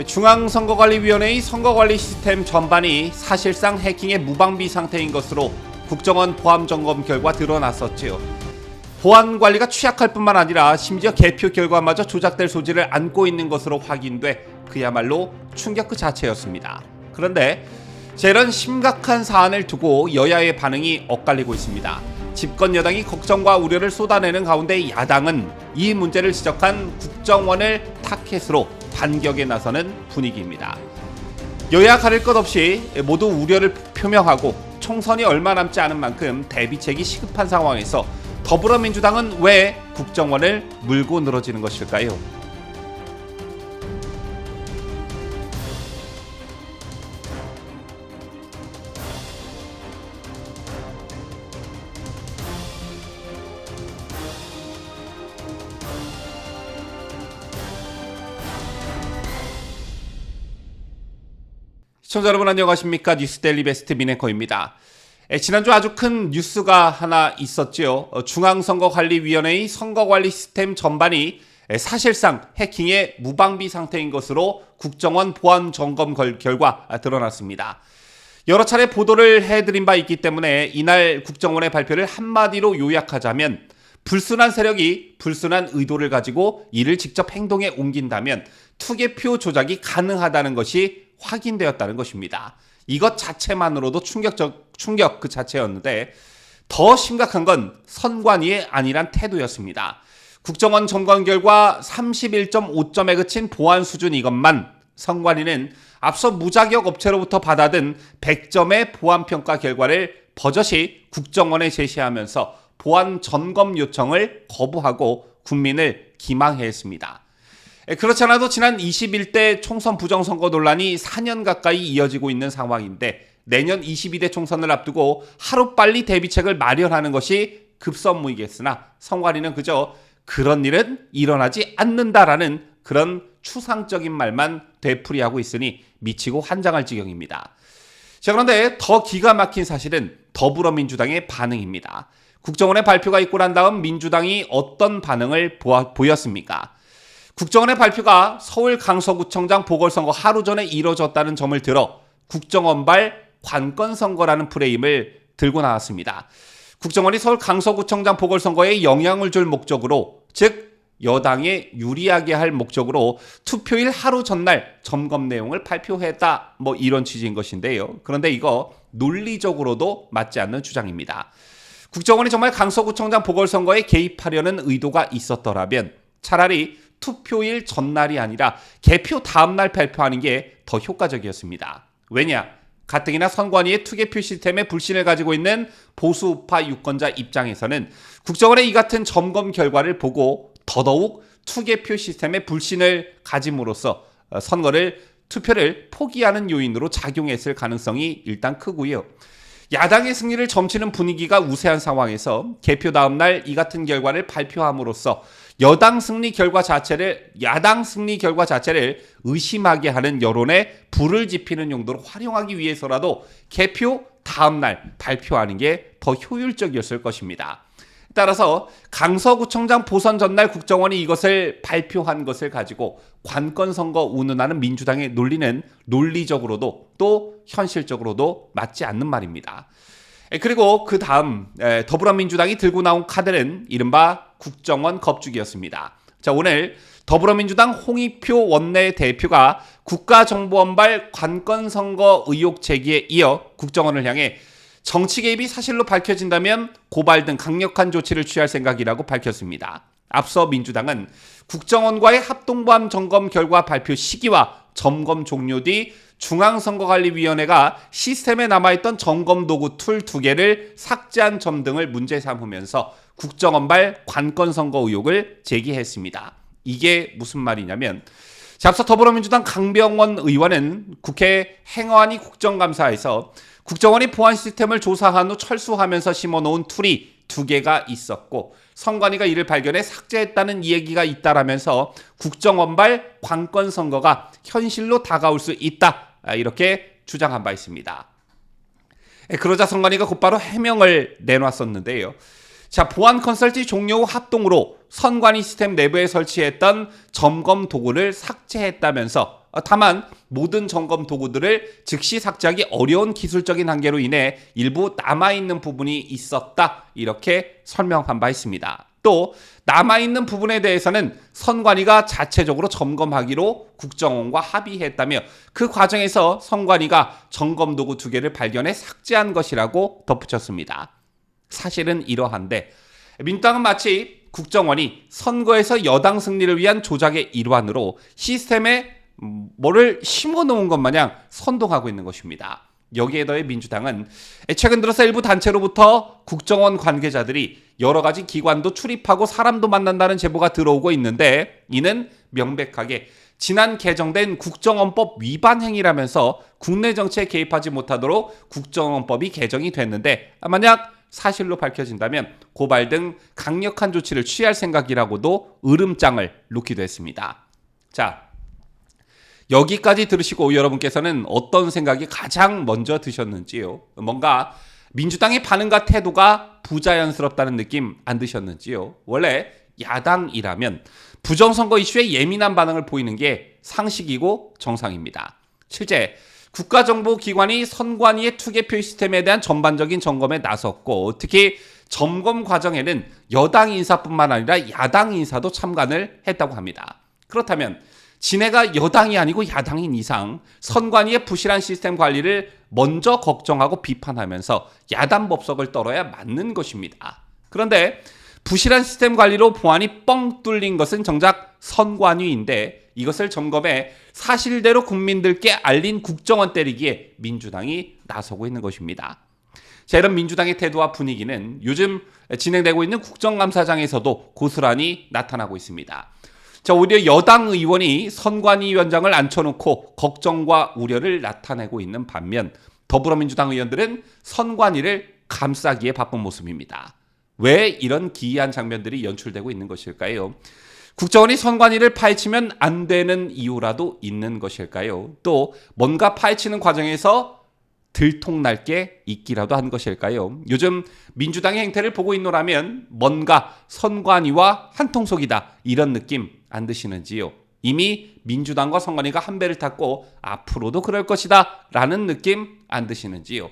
중앙선거관리위원회의 선거관리 시스템 전반이 사실상 해킹의 무방비 상태인 것으로 국정원 보안 점검 결과 드러났었지요. 보안 관리가 취약할 뿐만 아니라 심지어 개표 결과마저 조작될 소지를 안고 있는 것으로 확인돼 그야말로 충격 그 자체였습니다. 그런데 이런 심각한 사안을 두고 여야의 반응이 엇갈리고 있습니다. 집권 여당이 걱정과 우려를 쏟아내는 가운데 야당은 이 문제를 지적한 국정원을 타켓으로 반격에 나서는 분위기입니다. 여야 가릴 것 없이 모두 우려를 표명하고 총선이 얼마 남지 않은 만큼 대비책이 시급한 상황에서 더불어민주당은 왜 국정원을 물고 늘어지는 것일까요? 시청자 여러분 안녕하십니까? 뉴스데일리 베스트 민앵커입니다. 지난주 아주 큰 뉴스가 하나 있었죠. 중앙선거관리위원회의 선거관리 시스템 전반이 사실상 해킹의 무방비 상태인 것으로 국정원 보안 점검 결과 드러났습니다. 여러 차례 보도를 해드린 바 있기 때문에 이날 국정원의 발표를 한마디로 요약하자면 불순한 세력이 불순한 의도를 가지고 이를 직접 행동에 옮긴다면 투개표 조작이 가능하다는 것이 확인되었다는 것입니다. 이것 자체만으로도 충격 그 자체였는데 더 심각한 건 선관위의 안일한 태도였습니다. 국정원 점검 결과 31.5점에 그친 보안 수준 이것만 선관위는 앞서 무자격 업체로부터 받아든 100점의 보안 평가 결과를 버젓이 국정원에 제시하면서 보안 점검 요청을 거부하고 국민을 기망해 했습니다. 그렇지 않아도 지난 21대 총선 부정선거 논란이 4년 가까이 이어지고 있는 상황인데 내년 22대 총선을 앞두고 하루빨리 대비책을 마련하는 것이 급선무이겠으나 선관위는 그저 그런 일은 일어나지 않는다라는 그런 추상적인 말만 되풀이하고 있으니 미치고 환장할 지경입니다. 자, 그런데 더 기가 막힌 사실은 더불어민주당의 반응입니다. 국정원의 발표가 있고 난 다음 민주당이 어떤 반응을 보였습니까? 국정원의 발표가 서울 강서구청장 보궐선거 하루 전에 이뤄졌다는 점을 들어 국정원발 관건선거라는 프레임을 들고 나왔습니다. 국정원이 서울 강서구청장 보궐선거에 영향을 줄 목적으로, 즉 여당에 유리하게 할 목적으로 투표일 하루 전날 점검 내용을 발표했다, 이런 취지인 것인데요. 그런데 이거 논리적으로도 맞지 않는 주장입니다. 국정원이 정말 강서구청장 보궐선거에 개입하려는 의도가 있었더라면 차라리 투표일 전날이 아니라 개표 다음날 발표하는 게 더 효과적이었습니다. 왜냐? 가뜩이나 선관위의 투개표 시스템에 불신을 가지고 있는 보수우파 유권자 입장에서는 국정원의 이 같은 점검 결과를 보고 더더욱 투개표 시스템에 불신을 가짐으로써 투표를 포기하는 요인으로 작용했을 가능성이 일단 크고요. 야당의 승리를 점치는 분위기가 우세한 상황에서 개표 다음날 이 같은 결과를 발표함으로써 야당 승리 결과 자체를 의심하게 하는 여론에 불을 지피는 용도로 활용하기 위해서라도 개표 다음날 발표하는 게 더 효율적이었을 것입니다. 따라서 강서구청장 보선 전날 국정원이 이것을 발표한 것을 가지고 관건선거 운운하는 민주당의 논리는 논리적으로도 또 현실적으로도 맞지 않는 말입니다. 그리고 그 다음 더불어민주당이 들고 나온 카드는 이른바 국정원 겁주기였습니다. 자, 오늘 더불어민주당 홍익표 원내대표가 국가정보원발 관건선거 의혹 제기에 이어 국정원을 향해 정치 개입이 사실로 밝혀진다면 고발 등 강력한 조치를 취할 생각이라고 밝혔습니다. 앞서 민주당은 국정원과의 합동보안 점검 결과 발표 시기와 점검 종료 뒤 중앙선거관리위원회가 시스템에 남아있던 점검 도구 툴 2개를 삭제한 점 등을 문제 삼으면서 국정원발 관건선거 의혹을 제기했습니다. 이게 무슨 말이냐면 앞서 더불어민주당 강병원 의원은 국회 행안위 국정감사에서 국정원이 보안 시스템을 조사한 후 철수하면서 심어놓은 툴이 2개가 있었고 선관위가 이를 발견해 삭제했다는 얘기가 있다라면서 국정원발 관건선거가 현실로 다가올 수 있다, 이렇게 주장한 바 있습니다. 그러자 선관위가 곧바로 해명을 내놨었는데요. 자, 보안 컨설팅 종료 후 합동으로 선관위 시스템 내부에 설치했던 점검 도구를 삭제했다면서 다만 모든 점검 도구들을 즉시 삭제하기 어려운 기술적인 한계로 인해 일부 남아있는 부분이 있었다. 이렇게 설명한 바 있습니다. 또 남아있는 부분에 대해서는 선관위가 자체적으로 점검하기로 국정원과 합의했다며 그 과정에서 선관위가 점검 도구 2개를 발견해 삭제한 것이라고 덧붙였습니다. 사실은 이러한데 민주당은 마치 국정원이 선거에서 여당 승리를 위한 조작의 일환으로 시스템에 뭐를 심어놓은 것 마냥 선동하고 있는 것입니다. 여기에 더해 민주당은 최근 들어서 일부 단체로부터 국정원 관계자들이 여러 가지 기관도 출입하고 사람도 만난다는 제보가 들어오고 있는데 이는 명백하게 지난 개정된 국정원법 위반 행위라면서 국내 정치에 개입하지 못하도록 국정원법이 개정이 됐는데 만약 사실로 밝혀진다면 고발 등 강력한 조치를 취할 생각이라고도 으름장을 놓기도 했습니다. 자, 여기까지 들으시고 여러분께서는 어떤 생각이 가장 먼저 드셨는지요? 뭔가 민주당의 반응과 태도가 부자연스럽다는 느낌 안 드셨는지요? 원래 야당이라면 부정선거 이슈에 예민한 반응을 보이는 게 상식이고 정상입니다. 실제 국가정보기관이 선관위의 투개표 시스템에 대한 전반적인 점검에 나섰고 특히 점검 과정에는 여당 인사뿐만 아니라 야당 인사도 참관을 했다고 합니다. 그렇다면 진해가 여당이 아니고 야당인 이상 선관위의 부실한 시스템 관리를 먼저 걱정하고 비판하면서 야당 법석을 떨어야 맞는 것입니다. 그런데 부실한 시스템 관리로 보안이 뻥 뚫린 것은 정작 선관위인데 이것을 점검해 사실대로 국민들께 알린 국정원 때리기에 민주당이 나서고 있는 것입니다. 자, 이런 민주당의 태도와 분위기는 요즘 진행되고 있는 국정감사장에서도 고스란히 나타나고 있습니다. 자, 오히려 여당 의원이 선관위 위원장을 앉혀놓고 걱정과 우려를 나타내고 있는 반면 더불어민주당 의원들은 선관위를 감싸기에 바쁜 모습입니다. 왜 이런 기이한 장면들이 연출되고 있는 것일까요? 국정원이 선관위를 파헤치면 안 되는 이유라도 있는 것일까요? 또 뭔가 파헤치는 과정에서 들통날 게 있기라도 한 것일까요? 요즘 민주당의 행태를 보고 있노라면 뭔가 선관위와 한통속이다 이런 느낌 안 드시는지요? 이미 민주당과 선관위가 한 배를 탔고 앞으로도 그럴 것이다 라는 느낌 안 드시는지요?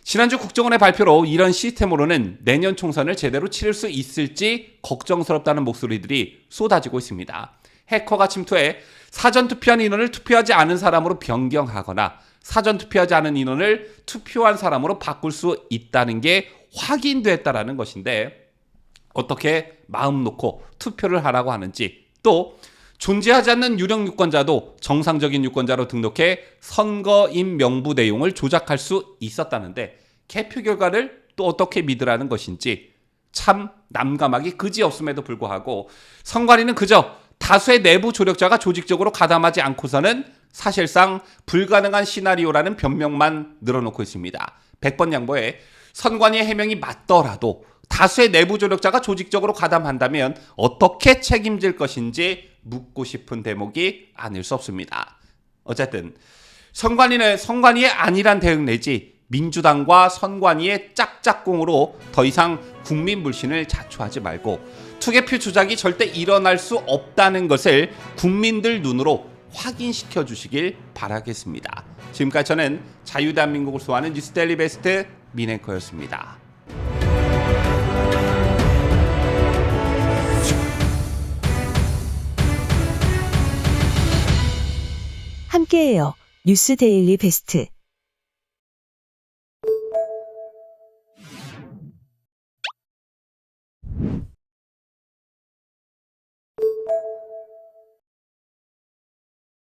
지난주 국정원의 발표로 이런 시스템으로는 내년 총선을 제대로 치를 수 있을지 걱정스럽다는 목소리들이 쏟아지고 있습니다. 해커가 침투해 사전투표한 인원을 투표하지 않은 사람으로 변경하거나 사전투표하지 않은 인원을 투표한 사람으로 바꿀 수 있다는 게 확인됐다라는 것인데 어떻게 마음 놓고 투표를 하라고 하는지 또 존재하지 않는 유령 유권자도 정상적인 유권자로 등록해 선거인 명부 내용을 조작할 수 있었다는데 개표 결과를 또 어떻게 믿으라는 것인지 참 난감하기 그지없음에도 불구하고 선관위는 그저 다수의 내부 조력자가 조직적으로 가담하지 않고서는 사실상 불가능한 시나리오라는 변명만 늘어놓고 있습니다. 100번 양보해 선관위의 해명이 맞더라도 다수의 내부 조력자가 조직적으로 가담한다면 어떻게 책임질 것인지 묻고 싶은 대목이 아닐 수 없습니다. 어쨌든 선관위는 선관위의 안일한 대응 내지 민주당과 선관위의 짝짝꿍으로 더 이상 국민 불신을 자초하지 말고 투개표 조작이 절대 일어날 수 없다는 것을 국민들 눈으로 확인시켜 주시길 바라겠습니다. 지금까지 저는 자유대한민국을 소화하는 뉴스데일리 베스트 민앵커였습니다. 함께해요. 뉴스데일리 베스트.